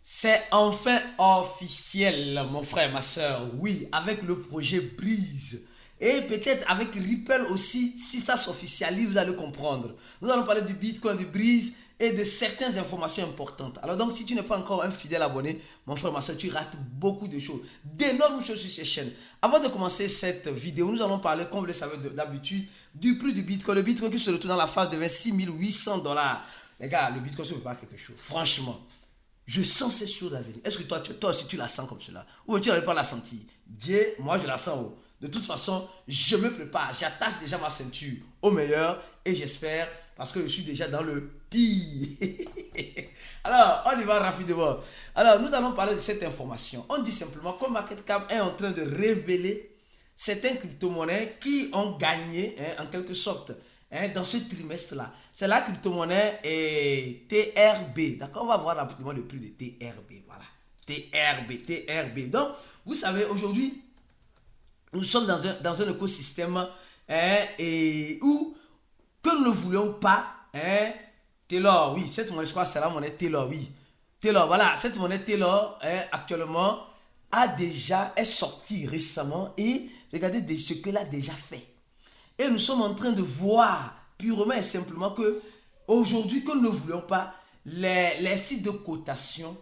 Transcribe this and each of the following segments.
C'est enfin officiel, mon frère, ma soeur. Oui, avec le projet Brise. Et peut-être avec Ripple aussi, si ça s'officialise, vous allez comprendre. Nous allons parler du Bitcoin, du Brise et de certaines informations importantes. Alors donc, si tu n'es pas encore un fidèle abonné, mon frère, ma soeur, tu rates beaucoup de choses, d'énormes choses sur cette chaîne. Avant de commencer cette vidéo, nous allons parler, comme vous le savez d'habitude, du prix du Bitcoin. Le Bitcoin qui se retrouve dans la phase de 26 800 $. Les gars, le Bitcoin, ça ne veut pas quelque chose. Franchement. Je sens ces choses à venir. Est-ce que toi aussi tu la sens comme cela? Ou tu n'arrives pas à la sentir? Dieu, moi je la sens. Oh. De toute façon, je me prépare. J'attache déjà ma ceinture au meilleur. Et j'espère, parce que je suis déjà dans le pire. Alors, on y va rapidement. Alors, nous allons parler de cette information. On dit simplement que MarketCap est en train de révéler certaines crypto-monnaies qui ont gagné, en quelque sorte, dans ce trimestre-là. C'est la crypto-monnaie TRB. D'accord, on va voir rapidement le prix de TRB. Voilà. TRB. Donc, vous savez, aujourd'hui, nous sommes dans un écosystème où, que nous ne voulions pas, Taylor, oui, cette monnaie, je crois que c'est la monnaie Taylor, oui. Taylor, voilà, cette monnaie Taylor, actuellement, est sortie récemment et regardez ce qu'elle a déjà fait. Et nous sommes en train de voir purement et simplement que aujourd'hui, que nous ne voulions pas, les sites de cotation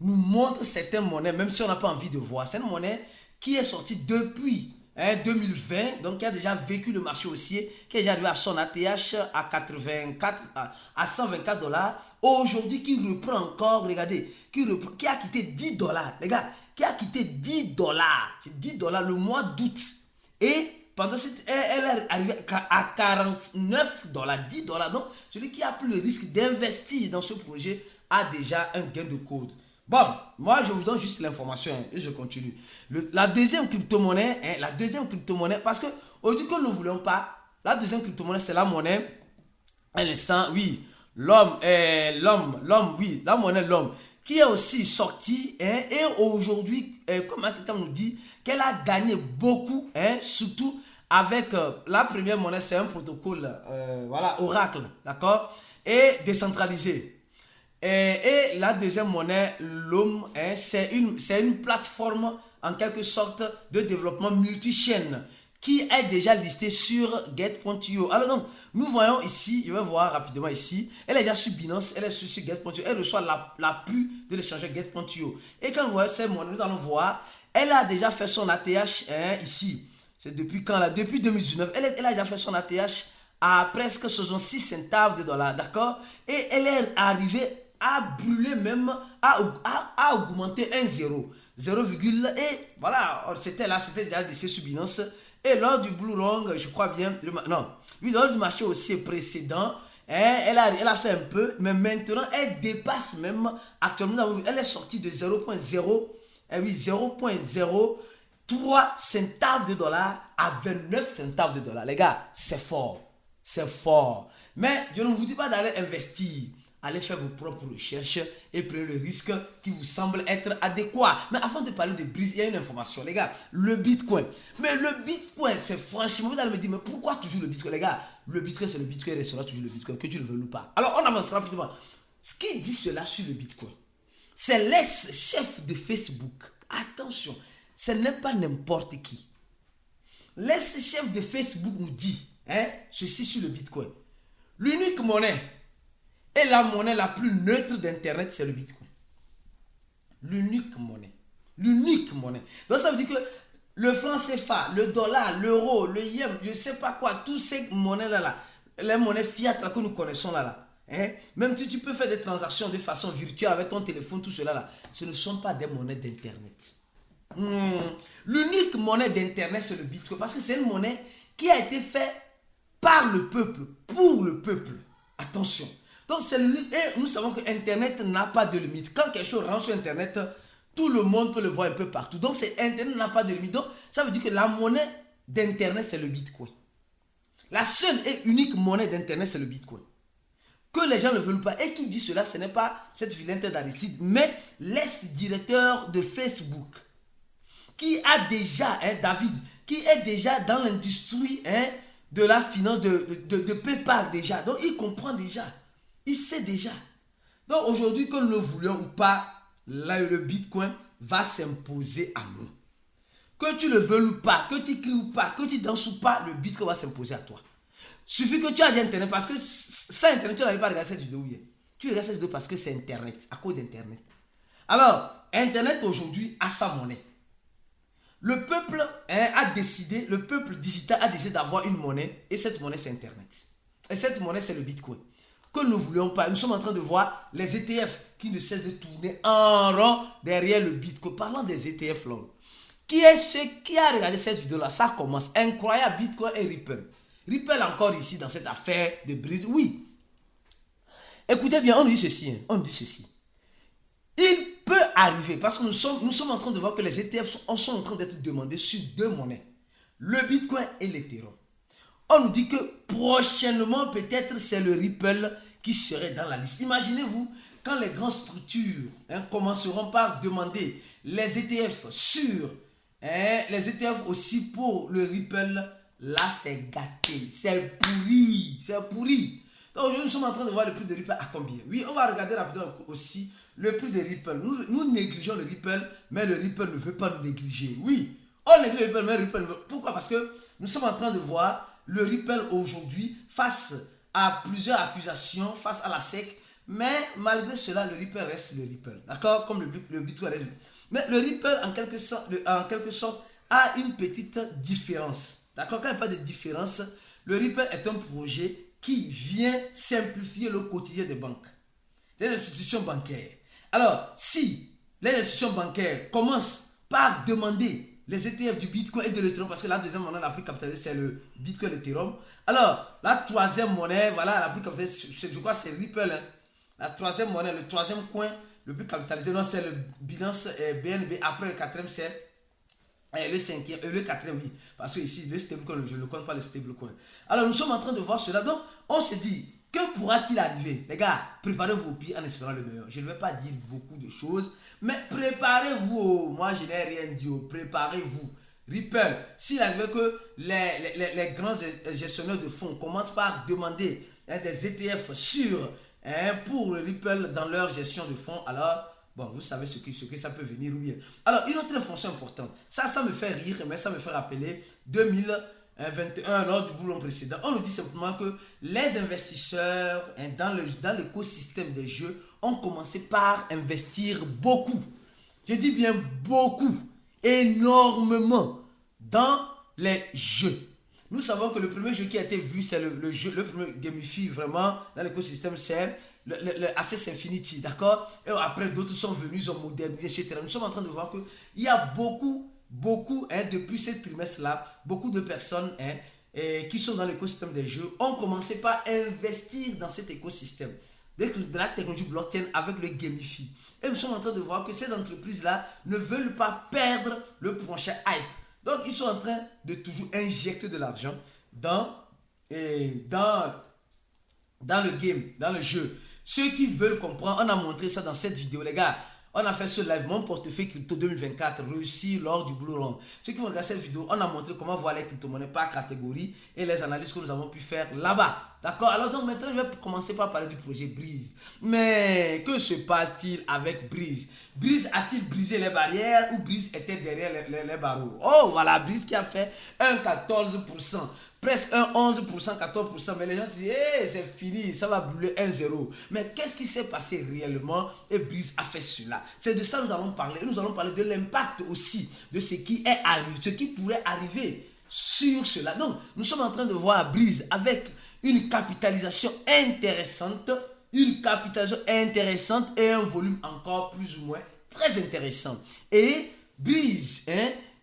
nous montrent certaines monnaies, même si on n'a pas envie de voir. C'est une monnaie qui est sortie depuis 2020, donc qui a déjà vécu le marché haussier, qui est déjà arrivé à son ATH à 84, à 124 $. Aujourd'hui, qui reprend encore, regardez, qui a quitté 10 $, les gars, qui a quitté 10 $, 10 $ le mois d'août. Et pendant cette, elle est arrivée à 49 $, 10 $. Donc, celui qui a pris le risque d'investir dans ce projet a déjà un gain de code. Bon, moi, je vous donne juste l'information et je continue. La deuxième crypto-monnaie, parce que aujourd'hui que nous ne voulons pas, la deuxième crypto-monnaie, c'est la monnaie, à l'instant, oui, l'homme, oui, la monnaie l'homme, qui est aussi sortie, et aujourd'hui, comme quelqu'un nous dit, qu'elle a gagné beaucoup, surtout avec la première monnaie, c'est un protocole, voilà, Oracle, d'accord, et décentralisé. Et la deuxième monnaie, l'homme, c'est une plateforme en quelque sorte de développement multi-chaîne qui est déjà listée sur Get.io. Alors donc, nous voyons ici, je vais voir rapidement ici, elle est déjà sur Binance, elle est sur Get.io, elle reçoit l'appui de l'échangeur Get.io. Et quand vous voyez ces monnaies, nous allons voir, elle a déjà fait son ATH ici. C'est depuis quand là? Depuis 2019. Elle a déjà fait son ATH à presque 66 centaves de $, d'accord? Et elle est arrivée à brûler même, à augmenter un 0, et voilà, c'était déjà laissé sur Binance. Et lors du Blue Long, je crois bien, lors du marché aussi précédent, elle a fait un peu, mais maintenant elle dépasse même, actuellement, elle est sortie de 0.03 centaves de $, à 29 centaves de $. Les gars, c'est fort. C'est fort. Mais je ne vous dis pas d'aller investir. Allez faire vos propres recherches et prenez le risque qui vous semble être adéquat. Mais avant de parler de Brise, il y a une information, les gars. Le Bitcoin. Mais le Bitcoin, c'est franchement, vous allez me dire, mais pourquoi toujours le Bitcoin, les gars? Le Bitcoin, c'est le Bitcoin, il restera toujours le Bitcoin, que tu le veuilles ou pas. Alors, on avance rapidement. Ce qui dit cela sur le Bitcoin, c'est l'ex-chef de Facebook. Attention, ce n'est pas n'importe qui. L'ex-chef de Facebook nous dit, ceci sur le Bitcoin. L'unique monnaie et la monnaie la plus neutre d'Internet, c'est le Bitcoin. L'unique monnaie. L'unique monnaie. Donc ça veut dire que le franc CFA, le dollar, l'euro, le yen, je ne sais pas quoi, toutes ces monnaies-là, les monnaies fiat que nous connaissons là, même si tu peux faire des transactions de façon virtuelle avec ton téléphone, tout cela là, ce ne sont pas des monnaies d'Internet. L'unique monnaie d'Internet, c'est le Bitcoin. Parce que c'est une monnaie qui a été faite par le peuple, pour le peuple. Attention. Donc, et nous savons que Internet n'a pas de limite. Quand quelque chose rentre sur Internet, tout le monde peut le voir un peu partout. Donc, Internet n'a pas de limite. Donc, ça veut dire que la monnaie d'Internet, c'est le Bitcoin. La seule et unique monnaie d'Internet, c'est le Bitcoin. Que les gens ne veulent pas. Et qui dit cela, ce n'est pas cette vilaine d'Aristide, mais l'ex-directeur de Facebook, qui a déjà, David, qui est déjà dans l'industrie de la finance, de PayPal déjà. Donc, il comprend déjà. Il sait déjà. Donc aujourd'hui, que nous le voulions ou pas, là, le Bitcoin va s'imposer à nous. Que tu le veuilles ou pas, que tu cries ou pas, que tu danses ou pas, le Bitcoin va s'imposer à toi. Suffit que tu aies Internet, parce que sans Internet, tu n'arrives pas à regarder cette vidéo. Tu regardes cette vidéo parce que c'est Internet, à cause d'Internet. Alors, Internet aujourd'hui a sa monnaie. Le peuple a décidé, le peuple digital a décidé d'avoir une monnaie, et cette monnaie c'est Internet. Et cette monnaie c'est le Bitcoin. Que nous ne voulions pas, nous sommes en train de voir les ETF qui ne cessent de tourner en rond derrière le Bitcoin. Parlant des ETF là. Qui est ce qui a regardé cette vidéo là? Ça commence. Incroyable, Bitcoin et Ripple. Ripple encore ici dans cette affaire de brise. Oui. Écoutez bien, on dit ceci. On dit ceci. Il peut arriver, parce que nous sommes en train de voir que les ETF sont en train d'être demandés sur deux monnaies. Le Bitcoin et l'Ethereum. On nous dit que prochainement, peut-être, c'est le Ripple qui serait dans la liste. Imaginez-vous, quand les grandes structures commenceront par demander les ETF sur, les ETF aussi pour le Ripple, là, c'est gâté, c'est pourri, c'est pourri. Donc aujourd'hui, nous sommes en train de voir le prix de Ripple à combien. Oui, on va regarder rapidement aussi le prix de Ripple. Nous négligeons le Ripple, mais le Ripple ne veut pas nous négliger. Oui, on néglige le Ripple, mais le Ripple ne veut pas. Pourquoi? Parce que nous sommes en train de voir le Ripple aujourd'hui face à plusieurs accusations, face à la SEC. Mais malgré cela, le Ripple reste le Ripple. D'accord? Comme le Bitcoin reste. Mais le Ripple, en quelque sorte, a une petite différence. D'accord? Quand il n'y a pas de différence, le Ripple est un projet qui vient simplifier le quotidien des banques, des institutions bancaires. Alors, si les institutions bancaires commencent par demander les ETF du Bitcoin et de l'Ethereum, parce que la deuxième monnaie la plus capitalisée, c'est le Bitcoin et l'Ethereum. Alors, la troisième monnaie, voilà, la plus capitalisée, je crois c'est Ripple. Hein. La troisième monnaie, le troisième coin le plus capitalisé, non, c'est le Binance BNB. Après le quatrième, c'est le cinquième, le quatrième, oui. Parce que ici, le stablecoin, je ne compte pas le stablecoin. Alors, nous sommes en train de voir cela. Donc, on se dit, que pourra-t-il arriver? Les gars, préparez-vous au pire en espérant le meilleur. Je ne vais pas dire beaucoup de choses, mais préparez-vous. Moi, je n'ai rien dit. Préparez-vous. Ripple, s'il arrive que les grands gestionnaires de fonds commencent par demander des ETF sûrs pour le Ripple dans leur gestion de fonds, alors, bon, vous savez ce que ça peut venir ou bien. Alors, une autre information importante. Ça me fait rire, mais ça me fait rappeler 2021, lors du boulot précédent. On nous dit simplement que les investisseurs dans l'écosystème des jeux ont commencé par investir beaucoup. Je dis bien beaucoup, énormément dans les jeux. Nous savons que le premier jeu qui a été vu, c'est le premier Gamify vraiment dans l'écosystème, c'est le Access Infinity, d'accord? Et après, d'autres sont venus, ils ont modernisé, etc. Nous sommes en train de voir qu'il y a beaucoup, depuis ce trimestre-là, beaucoup de personnes qui sont dans l'écosystème des jeux ont commencé par investir dans cet écosystème de la technologie blockchain avec le Gamify. Et nous sommes en train de voir que ces entreprises-là ne veulent pas perdre le prochain hype. Donc, ils sont en train de toujours injecter de l'argent dans le game, dans le jeu. Ceux qui veulent comprendre, on a montré ça dans cette vidéo, les gars. On a fait ce live, mon portefeuille crypto 2024, réussi lors du Blue Run. Ceux qui vont regarder cette vidéo, on a montré comment voir les crypto-monnaies par catégorie et les analyses que nous avons pu faire là-bas. D'accord? Alors donc maintenant, je vais commencer par parler du projet Breeze. Mais que se passe-t-il avec Breeze? Breeze a-t-il brisé les barrières ou Breeze était derrière les barreaux? Oh, voilà, Breeze qui a fait un 14%. Presque un 11%, 14%, mais les gens se disent, hey, c'est fini, ça va brûler 1-0. Mais qu'est-ce qui s'est passé réellement? Et Breeze a fait cela. C'est de ça que nous allons parler. Nous allons parler de l'impact aussi, de ce qui est arrivé, ce qui pourrait arriver sur cela. Donc, nous sommes en train de voir Breeze avec une capitalisation intéressante, et un volume encore plus ou moins très intéressant. Et Breeze,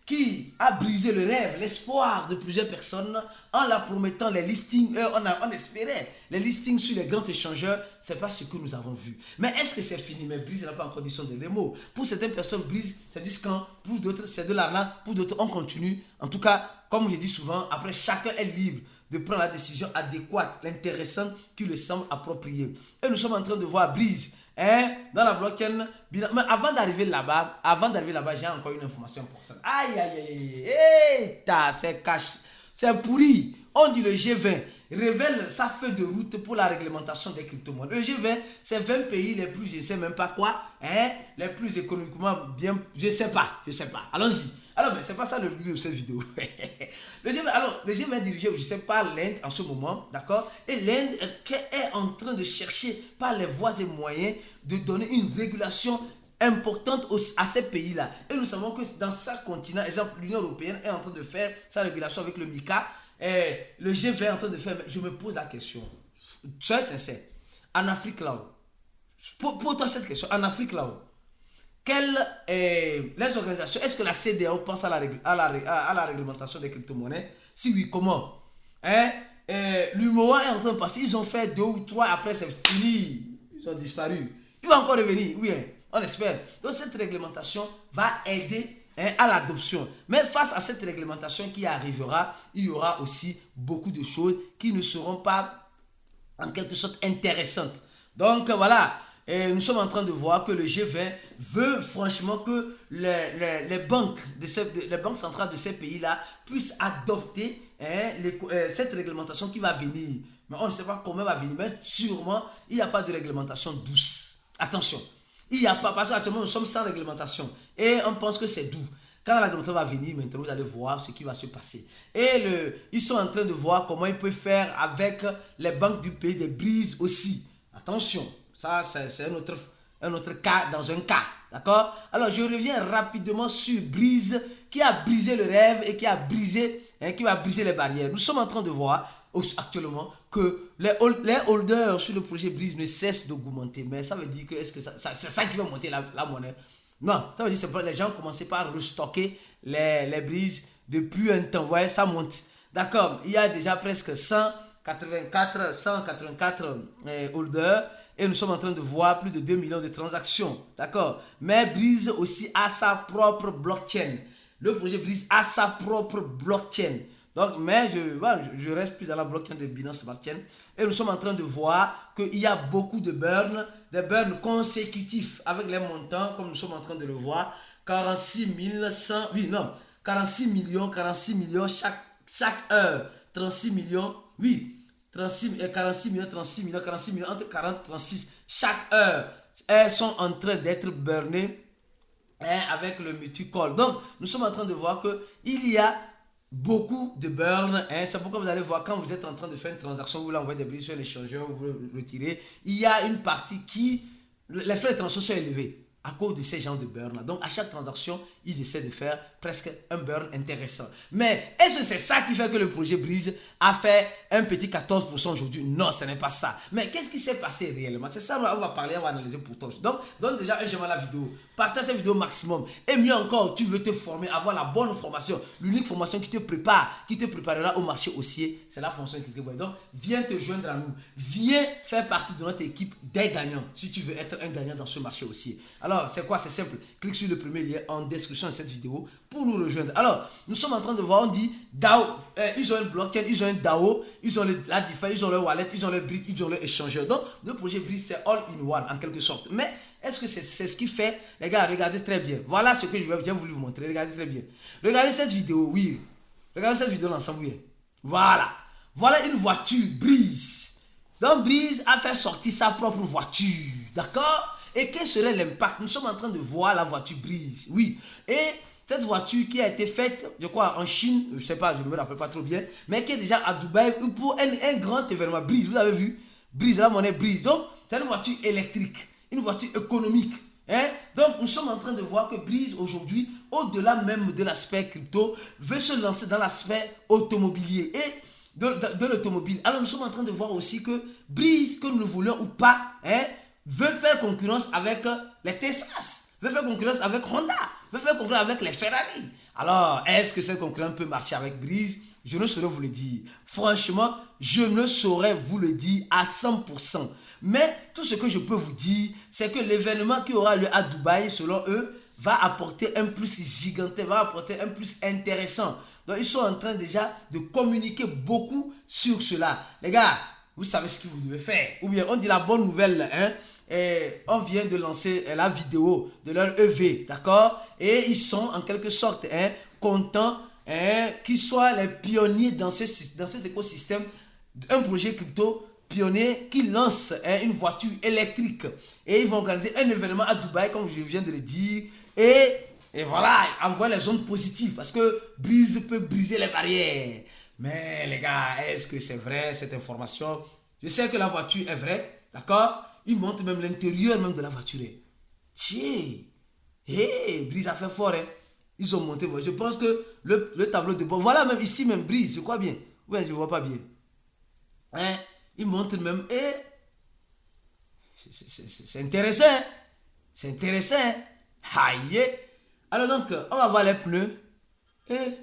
qui a brisé le rêve, l'espoir de plusieurs personnes en la promettant les listings. On espérait les listings sur les grands échangeurs. Ce n'est pas ce que nous avons vu. Mais est-ce que c'est fini? Mais Breeze n'a pas encore dit son dernier mot. Pour certaines personnes, Breeze, c'est du scam. Pour d'autres, c'est de l'arnaque. Pour d'autres, on continue. En tout cas, comme je dis souvent, après, chacun est libre de prendre la décision adéquate, l'intéressante qui lui semble appropriée. Et nous sommes en train de voir Breeze dans la blockchain. Mais avant d'arriver là-bas, j'ai encore une information importante. Aïe, c'est pourri. On dit le G20. révèle sa feuille de route pour la réglementation des crypto-monnaies. Le G20, c'est 20 pays les plus, je ne sais même pas quoi, hein, les plus économiquement bien, je ne sais pas. Allons-y. Alors, mais c'est pas ça le but de cette vidéo. Le G20 est dirigé, je ne sais pas, l'Inde en ce moment, d'accord? Et l'Inde est en train de chercher par les voies et moyens de donner une régulation importante à ces pays-là. Et nous savons que dans chaque continent, exemple, l'Union européenne est en train de faire sa régulation avec le MiCA. Et le G20 est en train de faire. Je me pose la question, très sincère, en Afrique là-haut, pour toi cette question, en Afrique là-haut, les organisations, est-ce que la CEDEAO pense à la réglementation des crypto-monnaies? Si oui, comment? L'UMOA est en train de passer, ils ont fait 2 ou 3, après c'est fini, ils ont disparu. Il va encore revenir, oui, hein, on espère. Donc cette réglementation va aider à l'adoption. Mais face à cette réglementation qui arrivera, il y aura aussi beaucoup de choses qui ne seront pas en quelque sorte intéressantes. Donc voilà. Et nous sommes en train de voir que le G20 veut franchement que les banques centrales de ces pays-là puissent adopter cette réglementation qui va venir. Mais on ne sait pas comment elle va venir, mais sûrement, il n'y a pas de réglementation douce. Attention, il n'y a pas, parce qu'actuellement nous sommes sans réglementation et on pense que c'est doux. Quand la réglementation va venir, maintenant vous allez voir ce qui va se passer. Et ils sont en train de voir comment ils peuvent faire avec les banques du pays des brises aussi. Attention. Ça, c'est un autre cas dans un cas. D'accord? Alors, je reviens rapidement sur Breeze qui a brisé le rêve et qui va briser les barrières. Nous sommes en train de voir actuellement que les holders sur le projet Breeze ne cessent d'augmenter. Mais ça veut dire que c'est ça qui va monter la monnaie? Non, ça veut dire que les gens ont commencé par restocker les Breeze depuis un temps. Vous voyez, ça monte. D'accord? Il y a déjà presque 184 holders. Et nous sommes en train de voir plus de 2 millions de transactions. D'accord? Mais Breeze aussi a sa propre blockchain. Le projet Breeze a sa propre blockchain. Donc, mais je reste plus dans la blockchain de Binance Smart Chain. Et nous sommes en train de voir qu'il y a beaucoup de burns, des burns consécutifs avec les montants, comme nous sommes en train de le voir. 46 millions chaque heure. 36 millions, oui. 46 millions, entre 40 et 36 chaque heure. Elles sont en train d'être burnées avec le multi-call. Donc, nous sommes en train de voir qu'il y a beaucoup de burn. C'est pourquoi vous allez voir quand vous êtes en train de faire une transaction, vous voulez envoyer des briques sur l'échangeur, vous voulez retirer. Il y a une partie les frais de transaction sont élevés à cause de ces genres de burn là. Donc, à chaque transaction, ils essaient de faire presque un burn intéressant. Mais est-ce que c'est ça qui fait que le projet Breeze a fait un petit 14% aujourd'hui? Non, ce n'est pas ça. Mais qu'est-ce qui s'est passé réellement? C'est ça, on va parler, on va analyser pour toi. Donc, donne déjà un j'aime à la vidéo. Partage cette vidéo au maximum. Et mieux encore, tu veux te former, avoir la bonne formation. L'unique formation qui te préparera au marché haussier, c'est la formation CryptoBoy. Donc, viens te joindre à nous. Viens faire partie de notre équipe des gagnants si tu veux être un gagnant dans ce marché haussier. Alors, c'est quoi? C'est simple. Clique sur le premier lien en description de cette vidéo pour nous rejoindre. Alors, nous sommes en train de voir, on dit DAO. Ils ont une blockchain, ils ont un DAO, ils ont la DeFi, ils ont le wallet, ils ont le brick, ils ont le échangeur. Donc, le projet Breeze, c'est all in one en quelque sorte. Mais est-ce que c'est ce qui fait? Les gars, regardez très bien. Voilà ce que j'ai voulu vous montrer. Regardez très bien. Regardez cette vidéo, oui. Regardez cette vidéo l'ensemble, oui. Voilà. Voilà une voiture Breeze. Donc, Breeze a fait sortir sa propre voiture. D'accord? Et quel serait l'impact? Nous sommes en train de voir la voiture Breeze. Oui. Et cette voiture qui a été faite, je crois, en Chine, je ne sais pas, je ne me rappelle pas trop bien, mais qui est déjà à Dubaï pour un grand événement. Breeze, vous avez vu? Breeze, la monnaie Breeze. Donc, c'est une voiture électrique, une voiture économique. Donc, nous sommes en train de voir que Breeze, aujourd'hui, au-delà même de l'aspect crypto, veut se lancer dans l'aspect automobilier et de l'automobile. Alors, nous sommes en train de voir aussi que Breeze, que nous le voulons ou pas, veut faire concurrence avec les Teslas, veut faire concurrence avec Honda, veut faire concurrence avec les Ferrari. Alors, est-ce que cette concurrence peut marcher avec Breeze? Je ne saurais vous le dire. Franchement, je ne saurais vous le dire à 100%. Mais tout ce que je peux vous dire, c'est que l'événement qui aura lieu à Dubaï, selon eux, va apporter un plus gigantesque, va apporter un plus intéressant. Donc, ils sont en train déjà de communiquer beaucoup sur cela. Les gars, vous savez ce que vous devez faire. Ou bien, on dit la bonne nouvelle, et on vient de lancer la vidéo de leur EV, d'accord? Et ils sont en quelque sorte contents qu'ils soient les pionniers dans cet écosystème Un projet crypto pionnier qui lance une voiture électrique. Et ils vont organiser un événement à Dubaï, comme je viens de le dire. Et voilà, envoyer les ondes positives. Parce que Breeze peut briser les barrières. Mais les gars, est-ce que c'est vrai cette information? Je sais que la voiture est vraie. D'accord? Ils montrent même l'intérieur même de la voiture. Tiens. Hey, Breeze a fait fort. Hein? Ils ont monté. Je pense que le tableau de bord. Voilà, même ici, même Breeze. Je crois bien. Ouais, je ne vois pas bien. Hein? Ils montrent même. Et c'est intéressant. Hein? C'est intéressant. Hein? Aïe. Alors donc, on va voir les pneus. Et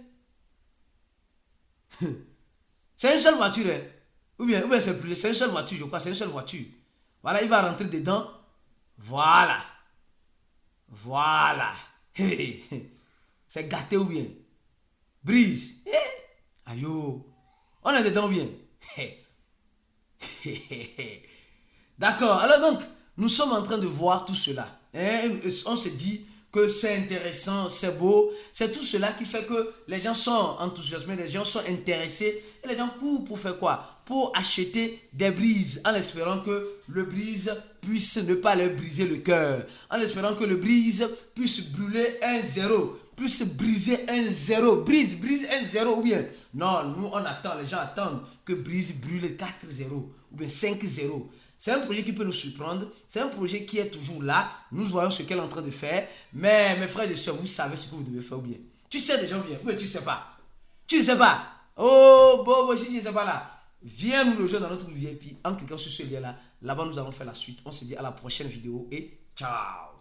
c'est une seule voiture. Hein? Ou bien c'est une seule voiture, je crois. C'est une seule voiture. Voilà, il va rentrer dedans. Voilà. Voilà. C'est gâté ou bien? Breeze. Aïe. On est dedans ou bien? D'accord. Alors donc, nous sommes en train de voir tout cela. On se dit que c'est intéressant, c'est beau. C'est tout cela qui fait que les gens sont enthousiasmés, les gens sont intéressés. Et les gens courent pour faire quoi? Pour acheter des Breeze, en espérant que le Breeze puisse ne pas leur briser le cœur. En espérant que le Breeze puisse brûler un zéro, puisse briser un zéro. Brise 1-0 ou bien. Non, nous on attend, les gens attendent que Breeze brûle 4-0 ou bien 5-0. C'est un projet qui peut nous surprendre. C'est un projet qui est toujours là. Nous voyons ce qu'elle est en train de faire. Mais mes frères et soeurs, vous savez ce que vous devez faire ou bien? Tu sais déjà ou bien? Oui, tu ne sais pas. Tu ne sais pas. Oh, bon, si tu ne sais pas là. Viens nous rejoindre dans notre VIP en cliquant sur ce lien là. Là-bas, nous allons faire la suite. On se dit à la prochaine vidéo et ciao.